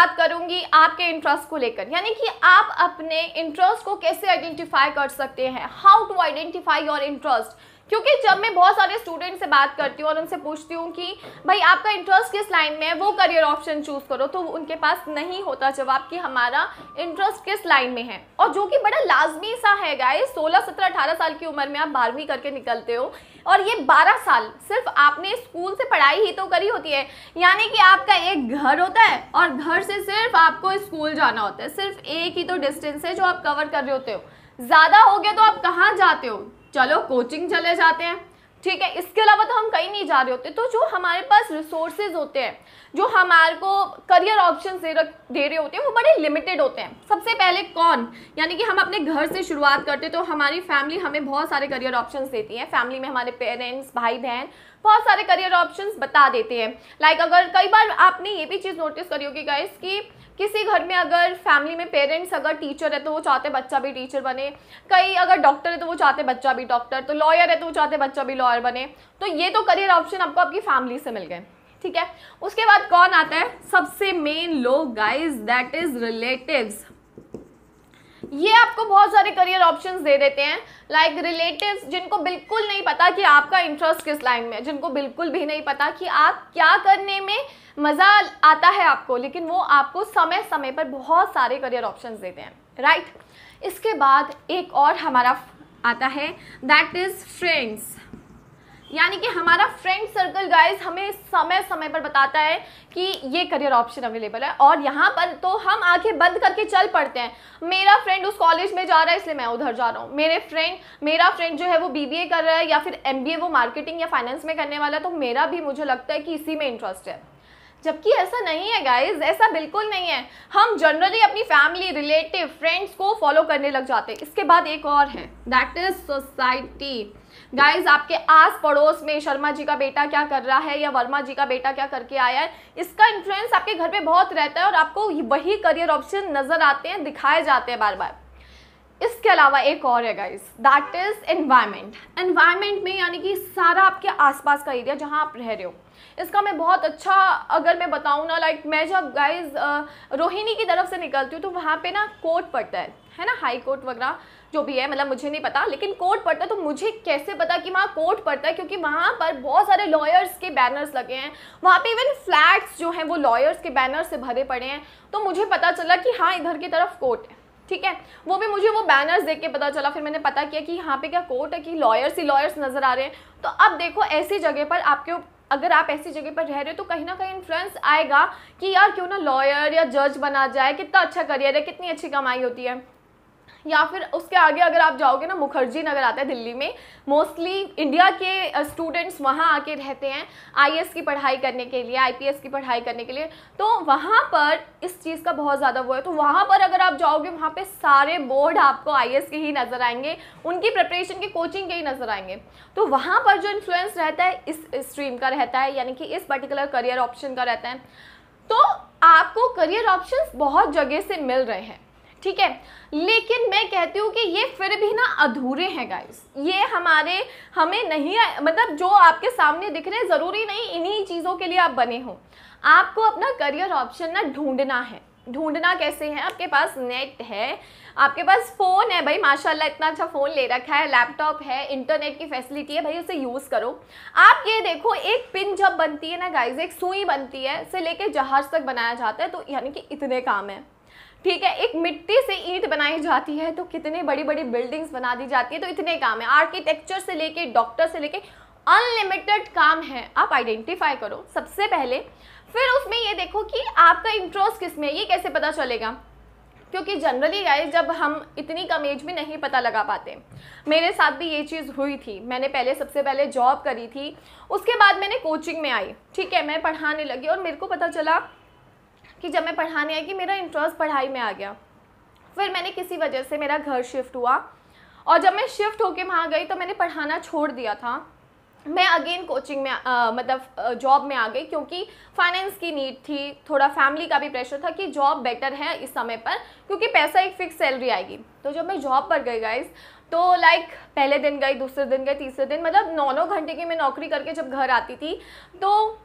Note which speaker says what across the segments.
Speaker 1: बात करूंगी आपके इंटरेस्ट को लेकर, यानी कि आप अपने इंटरेस्ट को कैसे आइडेंटिफाई कर सकते हैं, how to identify your interest. क्योंकि जब मैं बहुत सारे स्टूडेंट से बात करती हूँ और उनसे पूछती हूँ कि भाई आपका इंटरेस्ट किस लाइन में है, वो करियर ऑप्शन चूज करो, तो उनके पास नहीं होता जवाब कि हमारा इंटरेस्ट किस लाइन में है। और जो कि बड़ा लाजमी सा है गाइस, 16, 17, 18 साल की उम्र में आप 12वीं करके निकलते हो और ये 12 साल सिर्फ आपने स्कूल से पढ़ाई ही तो करी होती है, यानी कि आपका एक घर होता है और घर से सिर्फ आपको स्कूल जाना होता है, सिर्फ एक ही तो डिस्टेंस है जो आप कवर कर रहे होते हो। ज़्यादा हो गया तो आप कहाँ जाते हो, चलो कोचिंग चले जाते हैं, ठीक है, इसके अलावा तो हम कहीं नहीं जा रहे होते। तो जो हमारे पास रिसोर्सेज होते हैं, जो हमारे को करियर ऑप्शन दे रहे होते हैं, वो बड़े लिमिटेड होते हैं। सबसे पहले कौन, यानी कि हम अपने घर से शुरुआत करते हैं तो हमारी फैमिली हमें बहुत सारे करियर ऑप्शंस देती है। फैमिली में हमारे पेरेंट्स, भाई बहन बहुत सारे करियर ऑप्शंस बता देते हैं। लाइक अगर कई बार आपने ये भी चीज़ नोटिस करी होगी गाइस कि किसी घर में अगर फैमिली में पेरेंट्स अगर टीचर है तो वो चाहते बच्चा भी टीचर बने, कई अगर डॉक्टर है तो वो चाहते बच्चा भी डॉक्टर, तो लॉयर है तो वो चाहते बच्चा भी लॉयर बने। तो ये तो करियर ऑप्शन आपको आपकी फैमिली से मिल गए, ठीक है। उसके बाद कौन आता है, सबसे मेन लोग गाइस, दैट इज रिलेटिव्स। ये आपको बहुत सारे करियर ऑप्शंस दे देते हैं। लाइक रिलेटिव्स जिनको बिल्कुल नहीं पता कि आपका इंटरेस्ट किस लाइन में है, जिनको बिल्कुल भी नहीं पता कि आप क्या करने में मज़ा आता है आपको, लेकिन वो आपको समय समय पर बहुत सारे करियर ऑप्शंस देते हैं, राइट। इसके बाद एक और हमारा आता है, दैट इज़ फ्रेंड्स, यानी कि हमारा फ्रेंड सर्कल गाइस हमें समय समय पर बताता है कि ये करियर ऑप्शन अवेलेबल है, और यहाँ पर तो हम आंखें बंद करके चल पड़ते हैं। मेरा फ्रेंड उस कॉलेज में जा रहा है इसलिए मैं उधर जा रहा हूँ, मेरा फ्रेंड जो है वो बीबीए कर रहा है या फिर एमबीए वो मार्केटिंग या फाइनेंस में करने वाला है, तो मेरा भी मुझे लगता है कि इसी में इंटरेस्ट है। जबकि ऐसा नहीं है गाइज, ऐसा बिल्कुल नहीं है। हम जनरली अपनी फैमिली, रिलेटिव, फ्रेंड्स को फॉलो करने लग जाते हैं। इसके बाद एक और है, दैट इज सोसाइटी। गाइज आपके आस पड़ोस में शर्मा जी का बेटा क्या कर रहा है या वर्मा जी का बेटा क्या करके आया है, इसका इन्फ्लुएंस आपके घर पे बहुत रहता है और आपको वही करियर ऑप्शन नजर आते हैं, दिखाए जाते हैं बार बार। इसके अलावा एक और है guys, that is environment. Environment में यानी कि सारा आपके आसपास का एरिया जहाँ आप रह रहे हो, इसका मैं बहुत अच्छा अगर मैं बताऊँ ना, लाइक मैं जब गाइज रोहिणी की तरफ से निकलती हूँ तो वहाँ पे ना कोर्ट पड़ता है ना, हाई कोर्ट वगैरह जो भी है, मतलब मुझे नहीं पता लेकिन कोर्ट पड़ता है। तो मुझे कैसे पता कि वहाँ कोर्ट पड़ता है, क्योंकि वहाँ पर बहुत सारे लॉयर्स के बैनर्स लगे हैं, वहाँ पे इवन फ्लैट्स जो हैं वो लॉयर्स के बैनर से भरे पड़े हैं। तो मुझे पता चला कि हाँ इधर की तरफ कोर्ट है, ठीक है। वो भी मुझे वो बैनर्स देख के पता चला, फिर मैंने पता किया कि यहाँ पे क्या कोर्ट है कि लॉयर्स ही लॉयर्स नजर आ रहे हैं। तो अब देखो ऐसी जगह पर आपके, अगर आप ऐसी जगह पर रह रहे हो तो कहीं ना कहीं इन्फ्लुएंस आएगा कि यार क्यों ना लॉयर या जज बना जाए, कितना अच्छा करियर है, कितनी अच्छी कमाई होती है। या फिर उसके आगे अगर आप जाओगे ना, मुखर्जी नगर आता है दिल्ली में, मोस्टली इंडिया के स्टूडेंट्स वहाँ आके रहते हैं आईएएस की पढ़ाई करने के लिए, आईपीएस की पढ़ाई करने के लिए। तो वहाँ पर इस चीज़ का बहुत ज़्यादा वो है। तो वहाँ पर अगर आप जाओगे, वहाँ पे सारे बोर्ड आपको आईएएस के ही नज़र आएंगे, उनकी प्रिपरेशन की कोचिंग के ही नज़र आएंगे। तो वहाँ पर जो इन्फ्लुएंस रहता है इस स्ट्रीम का रहता है, यानी कि इस पर्टिकुलर करियर ऑप्शन का रहता है। तो आपको करियर ऑप्शंस बहुत जगह से मिल रहे हैं, ठीक है। लेकिन मैं कहती हूँ कि ये फिर भी ना अधूरे हैं गाइस, ये हमें नहीं, मतलब जो आपके सामने दिख रहे हैं ज़रूरी नहीं इन्हीं चीज़ों के लिए आप बने हो। आपको अपना करियर ऑप्शन ना ढूंढना है। ढूंढना कैसे है, आपके पास नेट है, आपके पास फ़ोन है, भाई माशाल्लाह इतना अच्छा फ़ोन ले रखा है, लैपटॉप है, इंटरनेट की फैसिलिटी है, भाई उसे यूज़ करो। आप ये देखो, एक पिन जब बनती है ना गाइज, एक सुई बनती है, से लेके जहाज़ तक बनाया जाता है, तो यानी कि इतने काम है, ठीक है। एक मिट्टी से ईंट बनाई जाती है तो कितने बड़ी बड़ी बिल्डिंग्स बना दी जाती है, तो इतने काम है। आर्किटेक्चर से लेके डॉक्टर से लेके अनलिमिटेड काम है। आप आइडेंटिफाई करो सबसे पहले, फिर उसमें ये देखो कि आपका इंटरेस्ट किस में है। ये कैसे पता चलेगा, क्योंकि जनरली गाइस जब हम इतनी कम एज में नहीं पता लगा पाते। मेरे साथ भी ये चीज़ हुई थी। मैंने सबसे पहले जॉब करी थी, उसके बाद मैंने कोचिंग में आई, ठीक है, मैं पढ़ाने लगी और मेरे को पता चला कि जब मैं पढ़ाने आई कि मेरा इंटरेस्ट पढ़ाई में आ गया। फिर मैंने किसी वजह से मेरा घर शिफ्ट हुआ और जब मैं शिफ्ट होके वहाँ गई तो मैंने पढ़ाना छोड़ दिया था। मैं अगेन कोचिंग में मतलब जॉब में आ गई, क्योंकि फाइनेंस की नीड थी, थोड़ा फैमिली का भी प्रेशर था कि जॉब बेटर है इस समय पर, क्योंकि पैसा एक फिक्स सैलरी आएगी। तो जब मैं जॉब पर गई गाइस, तो लाइक पहले दिन गई, दूसरे दिन गई, तीसरे दिन, मतलब 9-9 घंटे की मैं नौकरी करके जब घर आती थी तो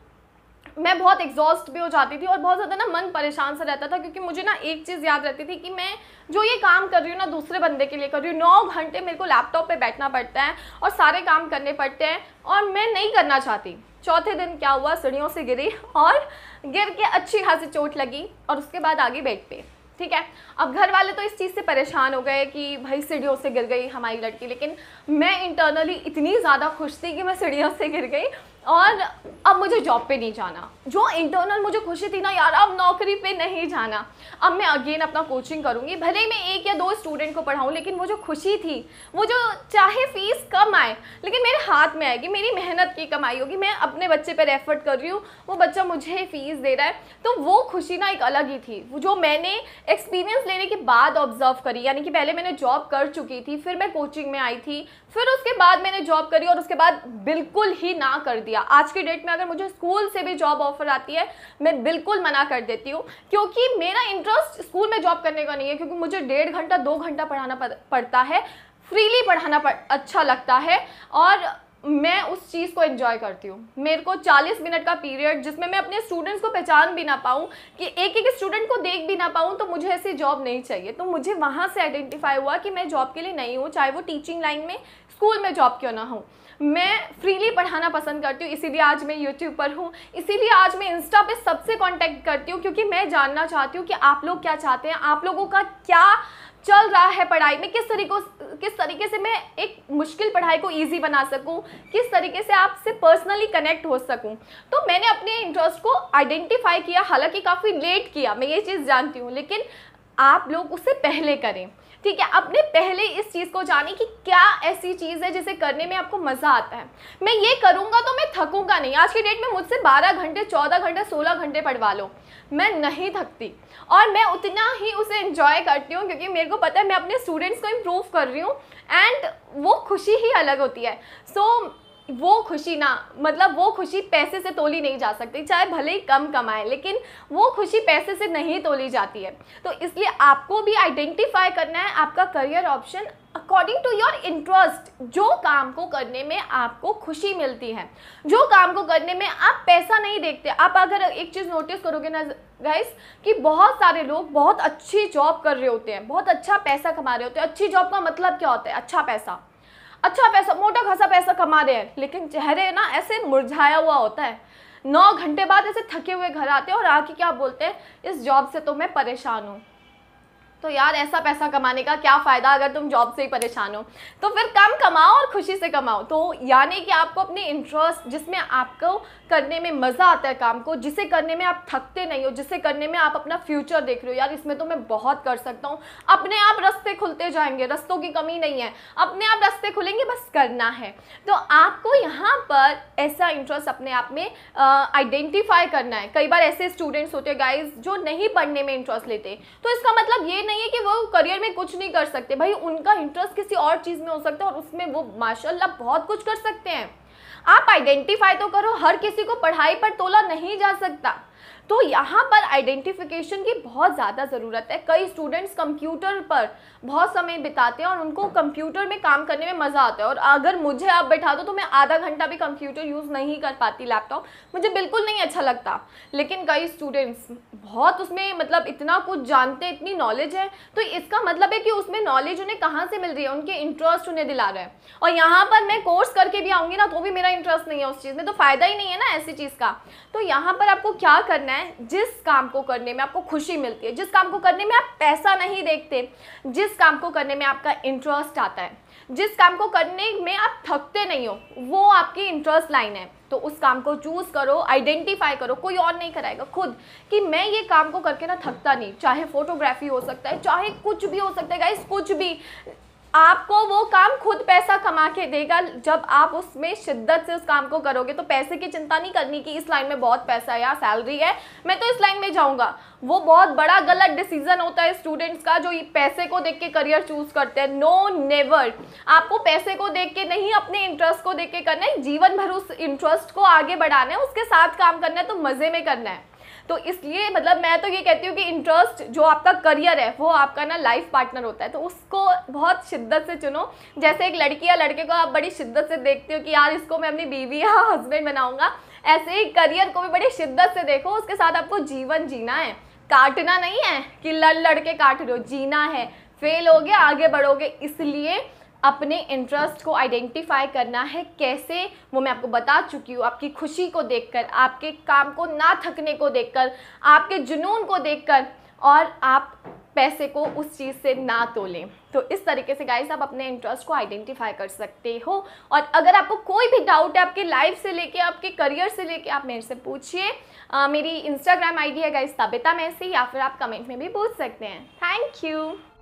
Speaker 1: मैं बहुत एग्जॉस्ट भी हो जाती थी और बहुत ज़्यादा ना मन परेशान सा रहता था, क्योंकि मुझे ना एक चीज़ याद रहती थी कि मैं जो ये काम कर रही हूँ ना दूसरे बंदे के लिए कर रही हूँ। 9 घंटे मेरे को लैपटॉप पे बैठना पड़ता है और सारे काम करने पड़ते हैं और मैं नहीं करना चाहती। चौथे दिन क्या हुआ, सीढ़ियों से गिरी और गिर के अच्छी खासी चोट लगी और उसके बाद आगे बेड पे। ठीक है, अब घर वाले तो इस चीज़ से परेशान हो गए कि भाई सीढ़ियों से गिर गई हमारी लड़की, लेकिन मैं इंटरनली इतनी ज़्यादा खुश थी कि मैं सीढ़ियों से गिर गई और अब मुझे जॉब पे नहीं जाना। जो इंटरनल मुझे खुशी थी ना यार, अब नौकरी पे नहीं जाना, अब मैं अगेन अपना कोचिंग करूँगी, भले ही मैं 1 या 2 स्टूडेंट को पढ़ाऊँ, लेकिन वो जो खुशी थी, वो जो चाहे फीस कम आए लेकिन मेरे हाथ में आएगी, मेरी मेहनत की कमाई होगी, मैं अपने बच्चे पर एफर्ट कर रही हूँ, वो बच्चा मुझे फीस दे रहा है, तो वो खुशी ना एक अलग ही थी, वो जो मैंने एक्सपीरियंस लेने के बाद ऑब्जर्व करी। यानी कि पहले मैंने जॉब कर चुकी थी, फिर मैं कोचिंग में आई थी, फिर उसके बाद मैंने जॉब करी और उसके बाद बिल्कुल ही ना कर दिया। आज की डेट में अगर मुझे स्कूल से भी जॉब ऑफर आती है मैं बिल्कुल मना कर देती हूँ, क्योंकि मेरा इंटरेस्ट स्कूल में जॉब करने का नहीं है, क्योंकि मुझे 1.5 घंटा 2 घंटा पढ़ाना पड़ता है, फ्रीली पढ़ाना अच्छा लगता है और मैं उस चीज़ को एंजॉय करती हूँ। मेरे को 40 मिनट का पीरियड जिसमें मैं अपने स्टूडेंट्स को पहचान भी ना पाऊँ, कि एक एक स्टूडेंट को देख भी ना पाऊँ, तो मुझे ऐसी जॉब नहीं चाहिए। तो मुझे वहाँ से आइडेंटिफाई हुआ कि मैं जॉब के लिए नहीं हूँ, चाहे वो टीचिंग लाइन में स्कूल में जॉब क्यों ना हो, मैं फ्रीली पढ़ाना पसंद करती हूँ। इसीलिए आज मैं यूट्यूब पर हूँ, इसीलिए आज मैं इंस्टा पे सबसे कांटेक्ट करती हूँ, क्योंकि मैं जानना चाहती हूँ कि आप लोग क्या चाहते हैं, आप लोगों का क्या चल रहा है पढ़ाई में, किस तरीके से मैं एक मुश्किल पढ़ाई को इजी बना सकूं, किस तरीके से आपसे पर्सनली कनेक्ट हो सकूं। तो मैंने अपने इंटरेस्ट को आइडेंटिफाई किया, हालांकि काफ़ी लेट किया, मैं ये चीज़ जानती हूँ, लेकिन आप लोग उससे पहले करें। ठीक है, अपने पहले इस चीज़ को जाने कि क्या ऐसी चीज़ है जिसे करने में आपको मज़ा आता है। मैं ये करूँगा तो मैं थकूंगा नहीं। आज की डेट में मुझसे 12 घंटे 14 घंटे 16 घंटे पढ़वा लो, मैं नहीं थकती और मैं उतना ही उसे एंजॉय करती हूँ, क्योंकि मेरे को पता है मैं अपने स्टूडेंट्स को इम्प्रूव कर रही हूँ एंड वो खुशी ही अलग होती है। सो वो खुशी ना, मतलब वो खुशी पैसे से तोली नहीं जा सकती, चाहे भले ही कम कमाए, लेकिन वो खुशी पैसे से नहीं तोली जाती है। तो इसलिए आपको भी आइडेंटिफाई करना है आपका career option according to your interest, जो काम को करने में आपको खुशी मिलती है, जो काम को करने में आप पैसा नहीं देखते। आप अगर एक चीज़ नोटिस करोगे ना गाइस, कि बहुत सारे लोग बहुत अच्छी जॉब कर रहे होते हैं, बहुत अच्छा पैसा कमा रहे होते हैं। अच्छी जॉब का मतलब क्या होता है? अच्छा पैसा, मोटा खासा पैसा कमा रहे हैं, लेकिन चेहरे ना ऐसे मुरझाया हुआ होता है। 9 घंटे बाद ऐसे थके हुए घर आते हैं और आके क्या बोलते हैं, इस जॉब से तो मैं परेशान हूँ। तो यार ऐसा पैसा कमाने का क्या फ़ायदा अगर तुम जॉब से ही परेशान हो? तो फिर कम कमाओ और खुशी से कमाओ। तो यानी कि आपको अपने इंटरेस्ट, जिसमें आपको करने में मज़ा आता है काम को, जिसे करने में आप थकते नहीं हो, जिसे करने में आप अपना फ्यूचर देख रहे हो, यार इसमें तो मैं बहुत कर सकता हूँ, अपने आप रास्ते खुलते जाएंगे, रास्तों की कमी नहीं है, अपने आप रास्ते खुलेंगे, बस करना है। तो आपको यहाँ पर ऐसा इंटरेस्ट अपने आप में आइडेंटिफाई करना है। कई बार ऐसे स्टूडेंट्स होते हैं गाइज जो नहीं पढ़ने में इंटरेस्ट लेते, तो इसका मतलब ये नहीं है कि वो करियर में कुछ नहीं कर सकते। भाई उनका इंटरेस्ट किसी और चीज़ में हो सकता है और उसमें वो माशाल्लाह बहुत कुछ कर सकते हैं। आप आइडेंटिफाई तो करो, हर किसी को पढ़ाई पर तोला नहीं जा सकता। तो यहाँ पर आइडेंटिफिकेशन की बहुत ज़्यादा ज़रूरत है। कई स्टूडेंट्स कंप्यूटर पर बहुत समय बिताते हैं और उनको कंप्यूटर में काम करने में मज़ा आता है, और अगर मुझे आप बैठा दो तो मैं आधा घंटा भी कंप्यूटर यूज़ नहीं कर पाती, लैपटॉप मुझे बिल्कुल नहीं अच्छा लगता। लेकिन कई स्टूडेंट्स बहुत उसमें मतलब इतना कुछ जानते हैं, इतनी नॉलेज है, तो इसका मतलब है कि उसमें नॉलेज उन्हें कहाँ से मिल रही है, उनके इंटरेस्ट उन्हें दिला रहा है। और यहाँ पर मैं कोर्स करके भी आऊँगी ना तो भी मेरा इंटरेस्ट नहीं है उस चीज़ में, तो फ़ायदा ही नहीं है ना ऐसी चीज़ का। तो यहाँ पर आपको क्या करना है, जिस काम को करने में आपको खुशी मिलती है, जिस काम को करने में आप पैसा नहीं देखते, जिस काम को करने में आपका इंटरेस्ट आता है, जिस काम को करने में आप थकते नहीं हो, वो आपकी इंटरेस्ट लाइन है, तो उस काम को चूज करो, आइडेंटिफाई करो। कोई और नहीं कराएगा, खुद कि मैं ये काम को करके ना थकता नहीं। चाहे फोटोग्राफी हो सकता है, चाहे कुछ भी हो सकता है गाइस, कुछ भी, आपको वो काम खुद पैसा कमा के देगा जब आप उसमें शिद्दत से उस काम को करोगे। तो पैसे की चिंता नहीं करनी कि इस लाइन में बहुत पैसा है या सैलरी है, मैं तो इस लाइन में जाऊंगा। वो बहुत बड़ा गलत डिसीजन होता है स्टूडेंट्स का जो पैसे को देख के करियर चूज करते हैं। No, never. आपको पैसे को देख के नहीं, अपने इंटरेस्ट को देख के करना है। जीवन भर उस इंटरेस्ट को आगे बढ़ाना है, उसके साथ काम करना है, तो मजे में करना है। तो इसलिए मतलब मैं तो ये कहती हूँ कि इंटरेस्ट जो आपका करियर है वो आपका ना लाइफ पार्टनर होता है, तो उसको बहुत शिद्दत से चुनो। जैसे एक लड़की या लड़के को आप बड़ी शिद्दत से देखते हो कि यार इसको मैं अपनी बीवी या हस्बैंड बनाऊंगा, ऐसे ही करियर को भी बड़ी शिद्दत से देखो, उसके साथ आपको जीवन जीना है, काटना नहीं है कि लड़ लड़ के काट रहे हो, जीना है। फेल हो गया आगे बढ़ोगे, इसलिए अपने इंटरेस्ट को आइडेंटिफाई करना है। कैसे, वो मैं आपको बता चुकी हूँ। आपकी खुशी को देखकर, आपके काम को ना थकने को देखकर, आपके जुनून को देखकर, और आप पैसे को उस चीज़ से ना तोलें। तो इस तरीके से गाइस आप अपने इंटरेस्ट को आइडेंटिफाई कर सकते हो। और अगर आपको कोई भी डाउट है आपकी लाइफ से लेके, आपके करियर से लेके, आप मेरे से पूछिए। मेरी इंस्टाग्राम आईडी है गाइस तबिता मैसी, या फिर आप कमेंट में भी पूछ सकते हैं। Thank you.